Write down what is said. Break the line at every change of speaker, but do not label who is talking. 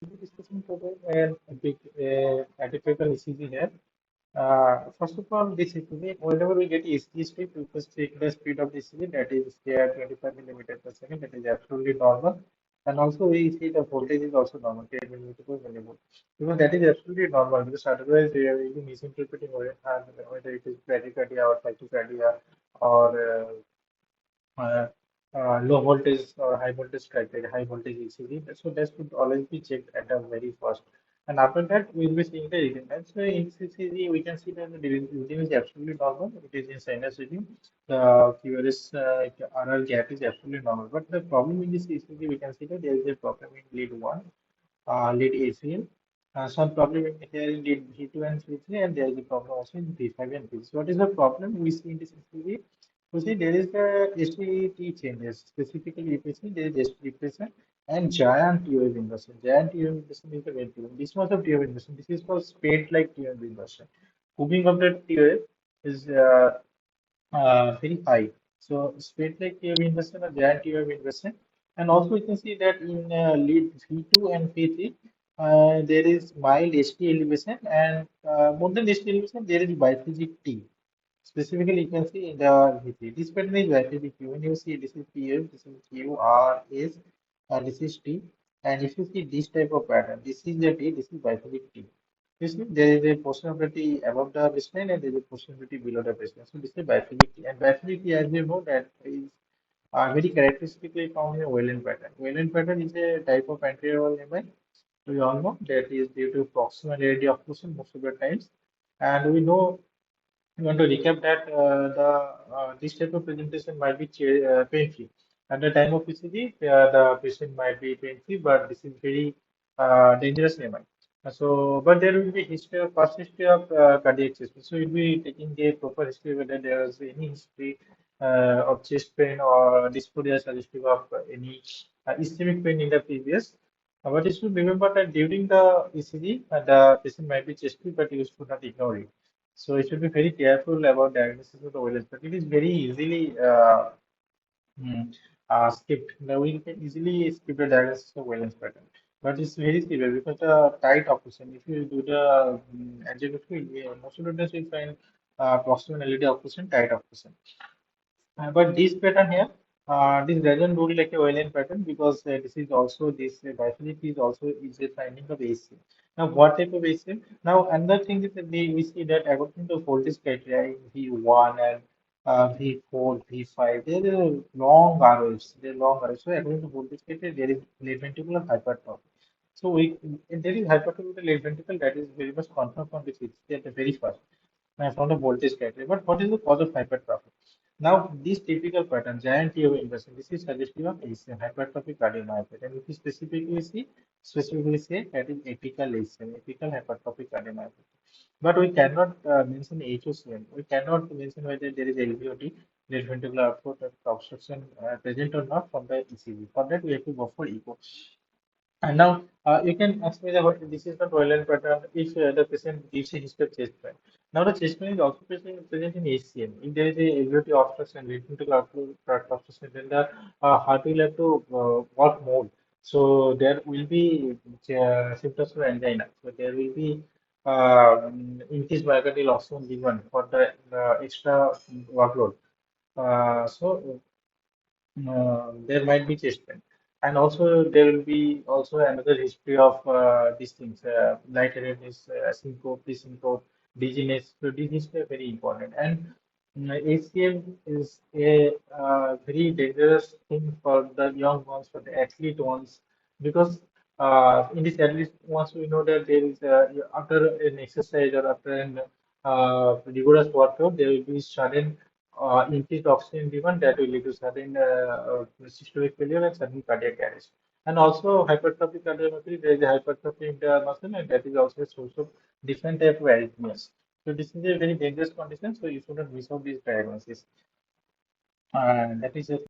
Discussing today a big atypical ECG here. First of all, this ECG, whenever we get ECG speed, we first take the speed of the ECG, that is there 25 millimeter per second, that is absolutely normal. And also we see the voltage is also normal, 10 millimeter per millivolt. Because that is absolutely normal, because otherwise we will be misinterpreting whether it is bradycardia or tachycardia or uh, low voltage or high voltage criteria, high voltage ECG. So that should always be checked at the very first. And after that, we'll be seeing the reading. And so in ECG, we can see that the reading is absolutely normal. It is in sinus reading. The QRS RR gap is absolutely normal. But the problem in this ECG, we can see that there is a problem in lead 1, lead ACL. Some problem here in lead V2 and V3, and there is a problem also in V5 and V6. What is the problem we see in this ECG? You see, there is the STT changes. Specifically, if you see, there is ST depression and giant TOF inversion. Giant TOF inversion is the main problem. This much of TOF inversion. This is called spade-like TOF inversion. Moving of the TOF is very high. So spade-like TOF inversion or giant TOF inversion. And also, you can see that in lead V2 and V3, there is mild ST elevation, and more than ST elevation, there is biphasic T. Specifically, you can see in the V3. This pattern is biphasic Q. When you see this is PF, this is Q, R, S, and this is T. And if you see this type of pattern, this is the T, this is biphasic T. You see, there is a portion of the T above the baseline and there is a portion of the T below the baseline. So this is biphasic T. And biphasic T, as you know, that is very characteristically found in a Wellen pattern. Wellen pattern is a type of anterior MI. We all know that is due to proximal area of motion most of the times. And we know I want to recap that this type of presentation might be pain-free. At the time of PCG, the patient might be pain-free, but this is very dangerous MI. So, but there will be history of past history of cardiac chest pain. So, you'll be taking a proper history whether there is any history of chest pain or dysphoria suggestive of any ischemic pain in the previous. But you should remember that during the ECG, the patient might be chest pain, but you should not ignore it. So you should be very careful about diagnosis of the OLS, but it is very easily skipped. Now we can easily skip the diagnosis of Wellens pattern, but it's very severe because the tight occlusion. If you do the angiography, most of the times you find proximal LED occlusion, tight occlusion. But this pattern here, this doesn't look like a violin pattern because this is also this bifurcation is also is a finding of ACM. Now, what type of ACM? Now, another thing is that we see that according to voltage criteria in V1 and V4, V5, there are long ROFs. There are long ROFs. So, according to voltage criteria, there is left ventricular hypertrophy. So, if there is hypertrophy of the left ventricle, that is very much confirmed from the CT at the very first from the voltage criteria. But what is the cause of hypertrophy? Now, this typical pattern, giant TOV inversion, this is suggestive of ACM, hypertrophic cardiomyopathy. And if you specifically say that is apical ACM, apical hypertrophic cardiomyopathy. But we cannot mention HOCM. We cannot mention whether there is LVOT, left ventricular outflow obstruction present or not from the ECG. For that, we have to go for echo. And now you can ask me that this is not violent pattern if the patient gives a history of chest pain. Now the chest pain is also present in ACM. If there is a LVOT obstruction, ventricular outflow tract obstruction, then the heart will have to work more. So there will be symptoms of angina. So there will be increased myocardial oxygen given for the extra workload. There might be chest pain. And also there will be also another history of these things, lightheadedness, syncope, syncope, dizziness. So these are very important. And ACM is a very dangerous thing for the young ones, for the athlete ones, because in this athlete ones we know that there is after an exercise or after an rigorous workout, there will be sudden increased oxygen demand that will lead to sudden systolic failure and sudden cardiac arrest. And also hypertrophic cardiomyopathy, there is a hypertrophy in the muscle, and that is also a source of different type of arrhythmias. So this is a very dangerous condition, so you should not miss out this diagnosis. That is a